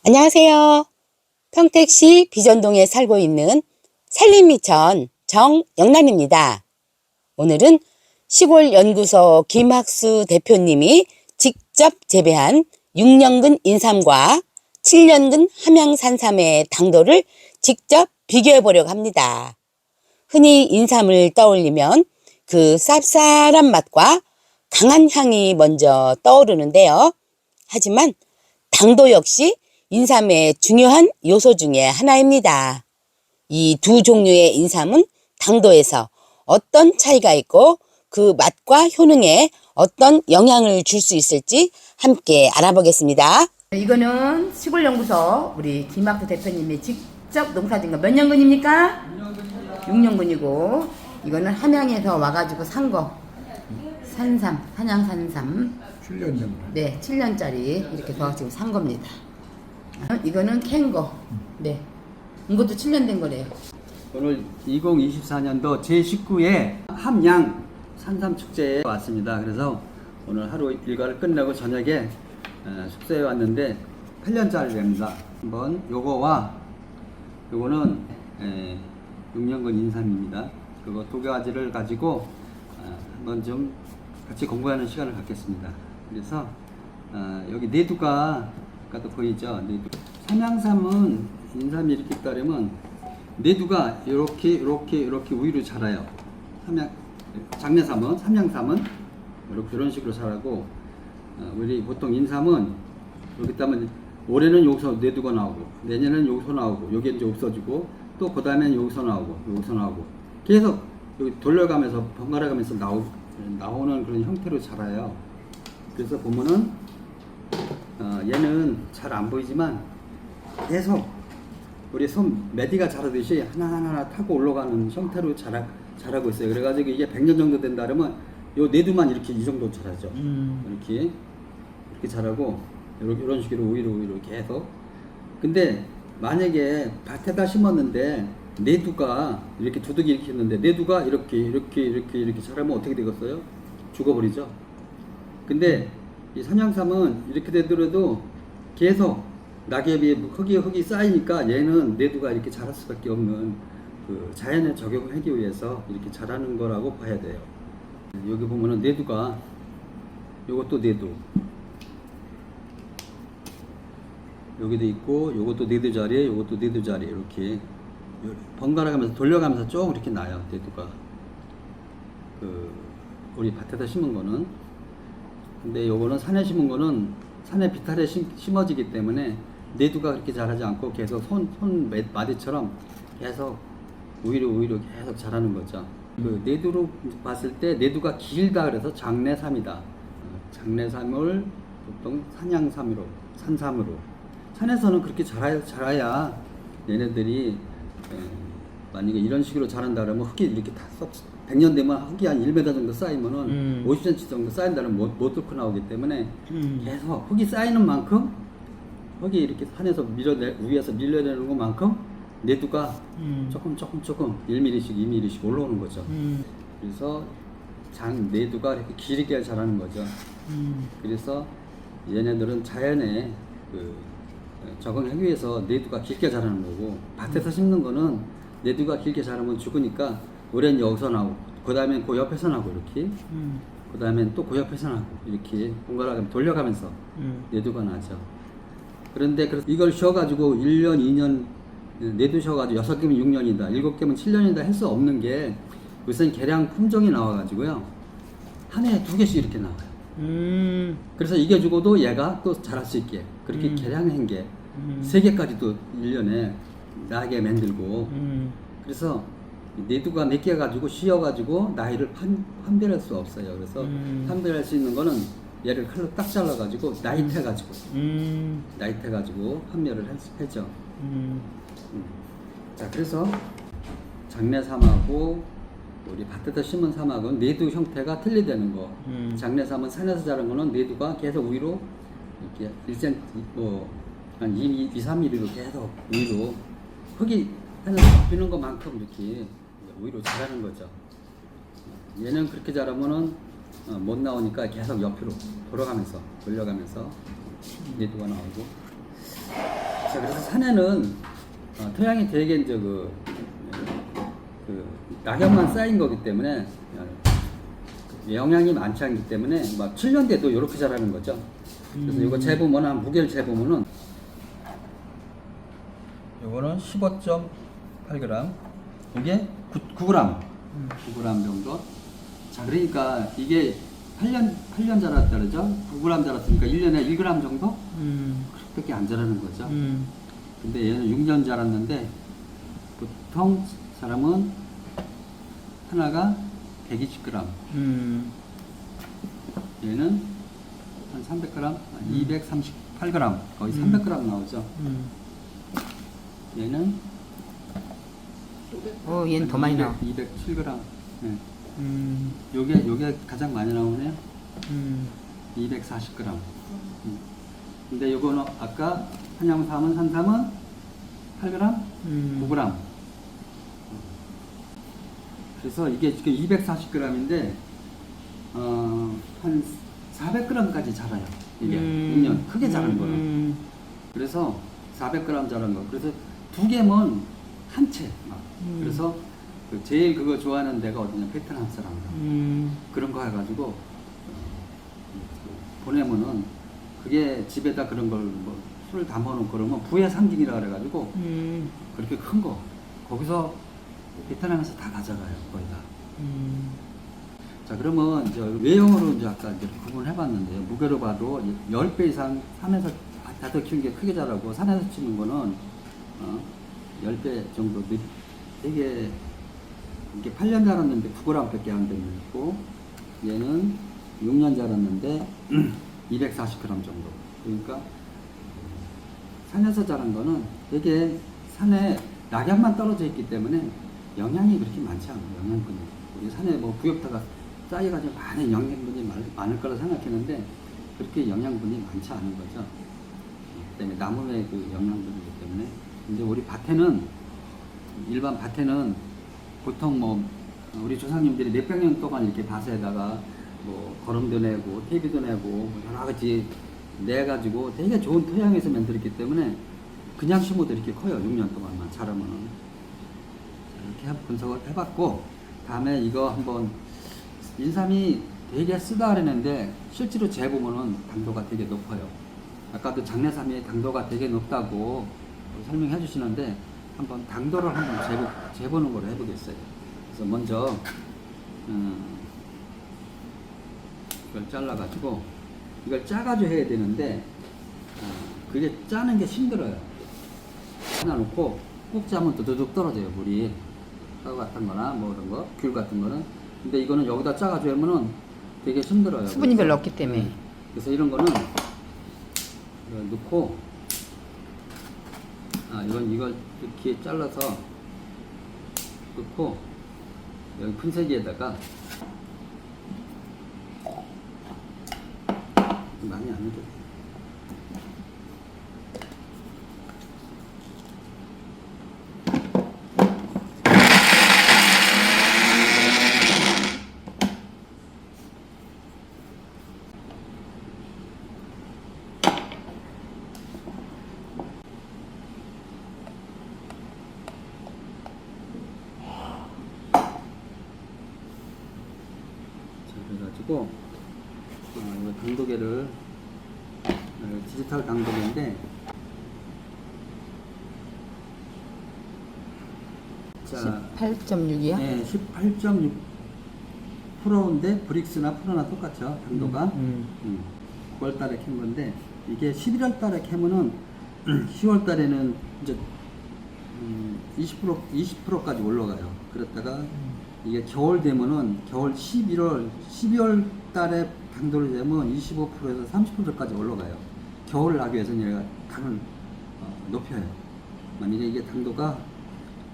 안녕하세요. 평택시 비전동에 살고 있는 산림미천 정영란입니다. 오늘은 시골연구소 김학수 대표님이 직접 재배한 6년근 인삼과 7년근 함양산삼의 당도를 직접 비교해 보려고 합니다. 흔히 인삼을 떠올리면 그 쌉쌀한 맛과 강한 향이 먼저 떠오르는데요. 하지만 당도 역시 인삼의 중요한 요소 중에 하나입니다. 이 두 종류의 인삼은 당도에서 어떤 차이가 있고 그 맛과 효능에 어떤 영향을 줄 수 있을지 함께 알아보겠습니다. 이거는 시골연구소 우리 김학수 대표님이 직접 농사진 거 몇 년근입니까? 6년근이고 이거는 함양에서 와가지고 산 거 산삼, 한양산삼 7년 전. 네, 7년짜리 이렇게 더 지금 산 겁니다. 이거는 캔 거. 네. 이것도 7년 된 거래요. 오늘 2024년도 제19회 함양 산삼축제에 왔습니다. 그래서 오늘 하루 일과를 끝내고 저녁에 숙소에 왔는데 8년짜리 됩니다. 한번 요거와 요거는 6년근 인삼입니다. 그거 두 가지를 가지고 한번 좀 같이 공부하는 시간을 갖겠습니다. 그래서 여기 내두가 아까도 보이죠? 내두. 삼양삼은 인삼이 이렇게 따르면 내두가 이렇게 우위로 자라요. 장내삼은 삼양삼은 이렇게 이런 식으로 자라고 우리 보통 인삼은 이렇게 따면 올해는 여기서 내두가 나오고 내년에는 여기서 나오고 여기 이제 없어지고 또 그 다음에는 여기서 나오고 계속 여기 돌려가면서 번갈아 가면서 나오는 그런 형태로 자라요. 그래서 보면은 얘는 잘 안 보이지만 계속 우리 손 메디가 자라듯이 하나하나 타고 올라가는 형태로 자라고 있어요. 그래가지고 이게 100년 정도 된다 그러면 요 내두만 이렇게 이 정도 자라죠. 이렇게 자라고 이런 식으로 위로 계속. 근데 만약에 밭에다 심었는데 내두가 이렇게 두둑이 이렇게 있는데 내두가 이렇게 자라면 어떻게 되겠어요? 죽어버리죠. 근데 이 삼양삼은 이렇게 되더라도 계속 낙엽이 흙이 쌓이니까 얘는 내두가 이렇게 자랄 수밖에 없는 그 자연에 적용을 하기 위해서 이렇게 자라는 거라고 봐야 돼요. 여기 보면은 내두가 요것도 내두 여기도 있고 요것도 내두 자리에 요것도 내두 자리에 이렇게 번갈아 가면서 돌려가면서 쭉 이렇게 나요. 내두가 그 우리 밭에다 심은 거는. 근데 요거는 산에 심은 거는 산에 비탈에 심어지기 때문에 내두가 그렇게 자라지 않고 계속 손 마디처럼 계속 우위로 계속 자라는 거죠. 그 내두로 봤을 때 내두가 길다 그래서 장내삼이다. 장내삼을 보통 산삼으로 산에서는 그렇게 자라야 얘네들이 만약에 이런 식으로 자란다 그러면 흙이 이렇게 다 100년 되면 흙이 한 1m 정도 쌓이면은 50cm 정도 쌓인다면 못 뚫고 나오기 때문에 계속 흙이 쌓이는 만큼 흙이 이렇게 산에서 위에서 밀려내는 것만큼 내두가 조금 1mm씩 2mm씩 올라오는 거죠. 그래서 내두가 이렇게 길게 자라는 거죠. 그래서 얘네들은 자연에 적응하기 위해서 내두가 길게 자라는 거고 밭에서 심는 거는 내두가 길게 자라면 죽으니까 올해는 여기서 나오고 그 다음엔 그 옆에서 나고 이렇게 그 다음엔 또 그 옆에서 나고 이렇게 번갈아 돌려가면서 내두가 나죠. 그런데 이걸 쉬어가지고 1년 2년 내두 쉬어가지고 6개면 6년이다 7개면 7년이다 할 수 없는 게 우선 개량 품종이 나와가지고요 한 해에 2개씩 이렇게 나와요. 그래서 이게 죽어도 얘가 또 자랄 수 있게 그렇게 개량한 게 3개까지도 1년에 나게 만들고 그래서 내두가 몇 개 가지고 쉬어가지고 나이를 판별할 수 없어요. 그래서 판별할 수 있는 거는 얘를 칼로 딱 잘라가지고 나이트해가지고 판별을 하죠. 자, 그래서 장내삼하고 우리 밭에다 심은 삼하고는 내두 형태가 틀리다는 거. 장내삼은 산에서 자란 거는 내두가 계속 위로 이렇게 1cm 한 2, 3mm로 계속 위로 흙이 산에서 덮이는 것만큼 이렇게 위로 자라는 거죠. 얘는 그렇게 자라면은 못 나오니까 계속 옆으로 돌아가면서 돌려가면서 내두가 나오고 자, 그래서 산에는 토양이 되게 이제 낙엽만 쌓인 거기 때문에 영양이 많지 않기 때문에 막 7년 돼도 이렇게 자라는 거죠. 그래서 이거 재보면 한 무게를 재보면은 요거는 15.8g, 이게 9g, 9g 정도. 자, 그러니까 이게 8년 자랐다 그러죠. 9g 자랐으니까 1년에 1g 정도? 그렇게밖에 안 자라는 거죠. 근데 얘는 6년 자랐는데 보통 사람은 하나가 120g, 얘는 한 300g, 238g, 거의 300g 나오죠. 얘는 얘는 더 많이 나와. 207g. 네. 요게 가장 많이 나오네요. 240g. 근데 요거는 아까 한양삼은 산삼은 8g, 9g. 그래서 이게 지금 240g인데 한 400g까지 자라요. 이게 6년 크게 자란 거는. 그래서 400g 자란 거. 그래서 두 개면 한 채. 그래서 제일 그거 좋아하는 데가 어디냐, 베트남 사람들. 그런 거 해가지고 보내면은 그게 집에다 그런 걸 뭐 술 담아놓고 그러면 부의 상징이라 그래가지고 그렇게 큰 거 거기서 베트남에서 다 가져가요, 거의 다. 자, 그러면 이제 외형으로 이제 아까 이제 구분을 해봤는데요. 무게로 봐도 10배 이상 산에서 다더 키운 게 크게 자라고 산에서 치는 거는 10배 정도 되게 이게 8년 자랐는데 9g밖에 안 되는 있고, 얘는 6년 자랐는데 240g 정도. 그러니까 산에서 자란 거는 되게 산에 낙엽만 떨어져 있기 때문에 영양이 그렇게 많지 않아요. 영양분이. 우리 산에 뭐 부엽타가 쌓여가지고 많은 영양분이 많을 거라 생각했는데 그렇게 영양분이 많지 않은 거죠. 때문에 나무의 그 영양분이기 때문에. 근데 우리 밭에는, 일반 밭에는 보통 뭐 우리 조상님들이 몇백 년 동안 이렇게 밭에다가 뭐 거름도 내고 퇴비도 내고 뭐 여러 가지 내가지고 되게 좋은 토양에서 만들었기 때문에 그냥 심어도 이렇게 커요. 6년 동안만 자라면은. 이렇게 분석을 해봤고, 다음에 이거 한번 인삼이 되게 쓰다 그랬는데 실제로 재보면은 당도가 되게 높아요. 아까도 장내삼이 당도가 되게 높다고 설명해 주시는데 한번 당도를 한번 재보는 걸로 해보겠어요. 그래서 먼저 이걸 잘라가지고 이걸 짜가지고 해야 되는데 그게 짜는 게 힘들어요. 하나 놓고 꾹 짜면 두두둑 떨어져요, 물이. 사과 같은 거나 뭐 이런 거, 귤 같은 거는. 근데 이거는 여기다 짜가지고 하면은 되게 힘들어요. 수분이 별로 없기 때문에. 그래서 이런 거는 이걸 넣고, 이걸 이렇게 잘라서 넣고, 여기 분쇄기에다가 많이 안 넣어도 돼요. 그래가지고 이거 당도계를 디지털 당도계인데, 자, 18.6이요? 네, 18.6%인데 브릭스나 프로나 똑같죠, 당도가. 9월 달에 캔 건데 이게 11월 달에 캐면은 10월 달에는 이제 20%까지 올라가요. 그랬다가 이게 겨울 되면은 겨울 12월 달에 당도를 되면 25%에서 30%까지 올라가요. 겨울을 나기 위해서 얘가 당을 높여요. 만약에 이게 당도가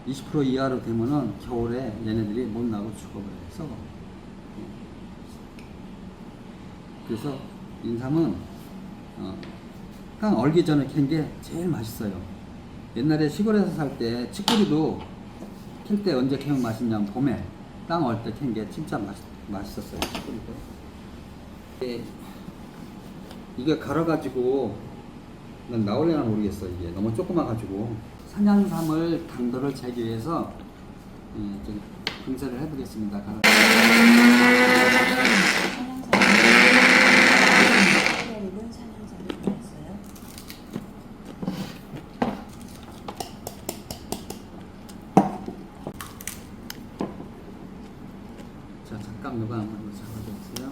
20% 이하로 되면은 겨울에 얘네들이 못 나고 죽어버려요. 썩어. 그래서 인삼은 땅 얼기 전에 캔 게 제일 맛있어요. 옛날에 시골에서 살 때 치꼬리도 캘 때 언제 캐면 맛있냐면 봄에 땅 얼 때 캔 게 진짜 맛있었어요. 치꼬리도. 이게 갈아가지고 난 나올려나 모르겠어. 이게 너무 조그마가지고. 산양삼을 당도를 재기 위해서 좀 분쇄를 해보겠습니다. 자, 잠깐 누가 한번 잡아주세요.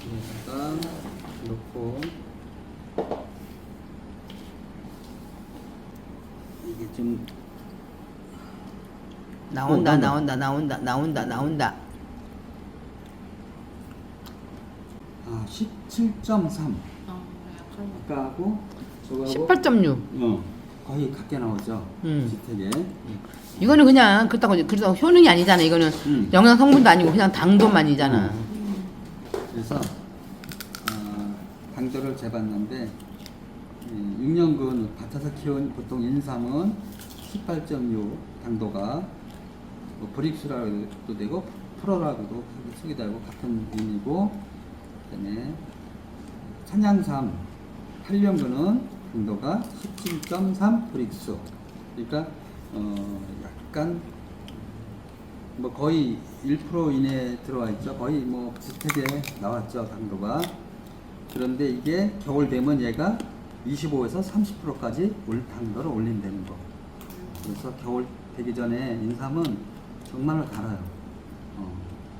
여기다가 넣고 이게 좀 나온다, 나온다. 나온다, 나온다, 나온다, 나온다. 아 17.3 아까하고 저거하고 18.6. 거의 같게 나오죠. 비슷하게. 이거는 그냥 그렇다고 효능이 아니잖아. 이거는 영양 성분도 아니고 그냥 당도만이잖아. 그래서 당도를 재봤는데 6년근 밭에서 키운 보통 인삼은 18.6 당도가 뭐 브릭스라고도 되고 프로라고도 쓰기도 하고 같은 의미고, 그다음에 산양삼 8년근은 당도가 17.3 브릭스. 그러니까 약간 뭐 거의 1% 이내에 들어와 있죠. 거의 뭐 비슷하게 나왔죠, 당도가. 그런데 이게 겨울 되면 얘가 25에서 30%까지 당도를 올린다는 거. 그래서 겨울 되기 전에 인삼은 정말로 달아요.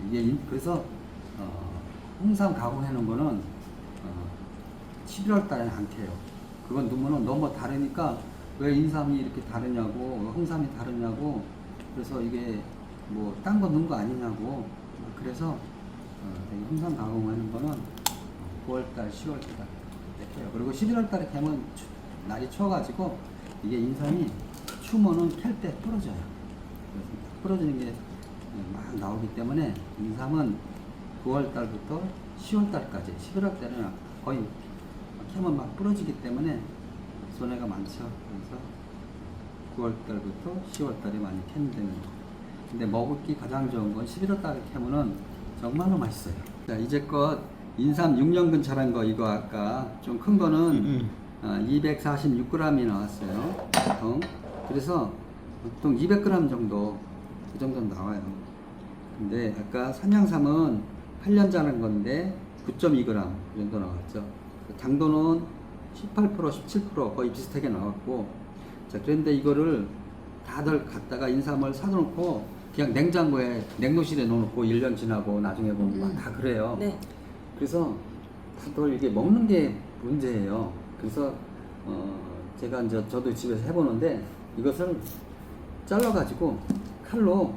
이게 그래서 홍삼 가공해 놓은 거는 11월 달에는 안 캐요. 그건 넣으면 너무 다르니까 왜 인삼이 이렇게 다르냐고, 홍삼이 다르냐고, 그래서 이게 뭐 딴 거 넣은 거 아니냐고. 그래서 홍삼 가공하는 거는 9월달, 10월달 이렇게 해요. 그리고 11월달에 캐면 날이 추워가지고 이게 인삼이 추우면은 캘 때 부러져요. 그래서 부러지는 게 막 나오기 때문에 인삼은 9월달부터 10월달까지, 11월달에는 거의 캐면 막 부러지기 때문에 손해가 많죠. 그래서 9월달부터 10월달에 많이 캐는다는 거. 근데 먹기 가장 좋은 건 11월달에 캐면은 정말로 맛있어요. 자, 이제껏 인삼 6년근 자란 거, 이거 아까 좀 큰 거는 246g이 나왔어요. 보통. 그래서 보통 200g 정도, 그 정도는 나와요. 근데 아까 산양삼은 8년 자란 건데 9.2g 그 정도 나왔죠. 당도는 18%, 17% 거의 비슷하게 나왔고, 자, 그런데 이거를 다들 갖다가 인삼을 사놓고 그냥 냉장고에, 냉동실에 넣어놓고 1년 지나고 나중에 보면 다 그래요. 네. 그래서 다들 이게 먹는 게 문제예요. 그래서 제가 이제 저도 집에서 해보는데 이것을 잘라가지고 칼로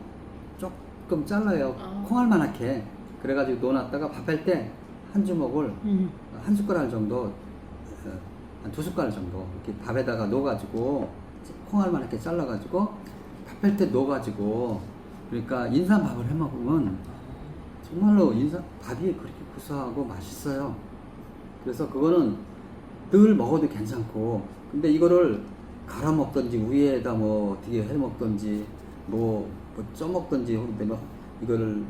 조금 잘라요. 콩알만하게. 그래가지고 넣어놨다가 밥할 때 한 주먹을 한 숟가락 정도, 한 2숟가락 정도 이렇게 밥에다가 넣어가지고 콩알만하게 잘라가지고 밥할 때 넣어가지고, 그러니까 인삼밥을 해 먹으면 정말로 밥이 그렇게 구수하고 맛있어요. 그래서 그거는 늘 먹어도 괜찮고, 근데 이거를 갈아 먹든지 위에다 뭐 어떻게 해 먹든지 뭐 쪄먹든지, 뭐 이거를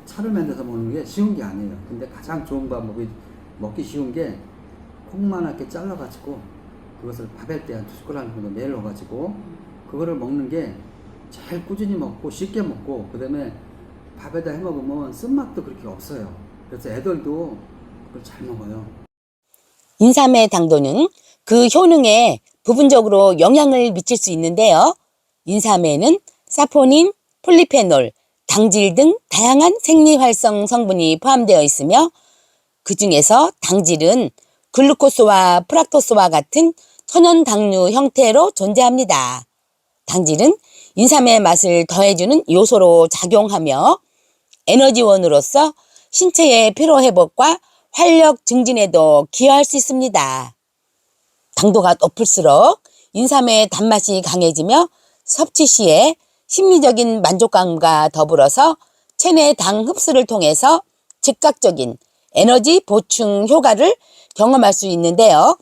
차를 만들어서 먹는 게 쉬운 게 아니에요. 근데 가장 좋은 방법이, 먹기 쉬운 게 콩만하게 잘라가지고 그것을 밥할 때 한 2숟가락 정도 매일 넣어가지고 그거를 먹는 게 제일 꾸준히 먹고 쉽게 먹고, 그 다음에 밥에다 해 먹으면 쓴맛도 그렇게 없어요. 그래서 애들도 그걸 잘 먹어요. 인삼의 당도는 그 효능에 부분적으로 영향을 미칠 수 있는데요. 인삼에는 사포닌, 폴리페놀, 당질 등 다양한 생리활성 성분이 포함되어 있으며, 그 중에서 당질은 글루코스와 프락토스와 같은 천연 당류 형태로 존재합니다. 당질은 인삼의 맛을 더해주는 요소로 작용하며 에너지원으로서 신체의 피로회복과 활력 증진에도 기여할 수 있습니다. 당도가 높을수록 인삼의 단맛이 강해지며 섭취 시에 심리적인 만족감과 더불어서 체내 당 흡수를 통해서 즉각적인 에너지 보충 효과를 경험할 수 있는데요.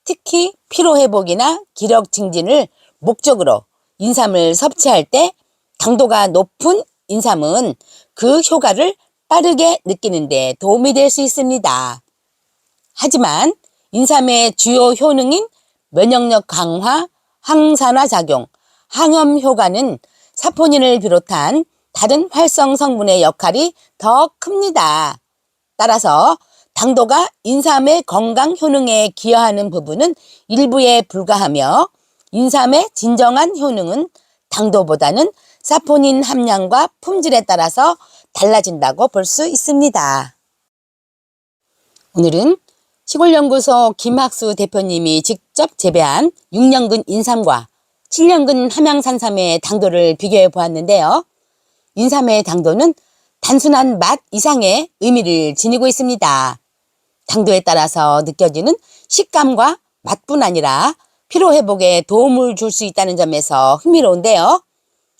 특히 피로회복이나 기력 증진을 목적으로 인삼을 섭취할 때 당도가 높은 인삼은 그 효과를 빠르게 느끼는 데 도움이 될 수 있습니다. 하지만 인삼의 주요 효능인 면역력 강화, 항산화 작용, 항염 효과는 사포닌을 비롯한 다른 활성 성분의 역할이 더 큽니다. 따라서 당도가 인삼의 건강 효능에 기여하는 부분은 일부에 불과하며 인삼의 진정한 효능은 당도보다는 사포닌 함량과 품질에 따라서 달라진다고 볼 수 있습니다. 오늘은 시골연구소 김학수 대표님이 직접 재배한 6년근 인삼과 7년근 함양산삼의 당도를 비교해 보았는데요. 인삼의 당도는 단순한 맛 이상의 의미를 지니고 있습니다. 당도에 따라서 느껴지는 식감과 맛뿐 아니라 피로회복에 도움을 줄 수 있다는 점에서 흥미로운데요.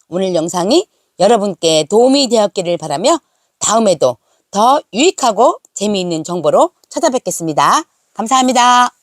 오늘 영상이 여러분께 도움이 되었기를 바라며 다음에도 더 유익하고 재미있는 정보로 찾아뵙겠습니다. 감사합니다.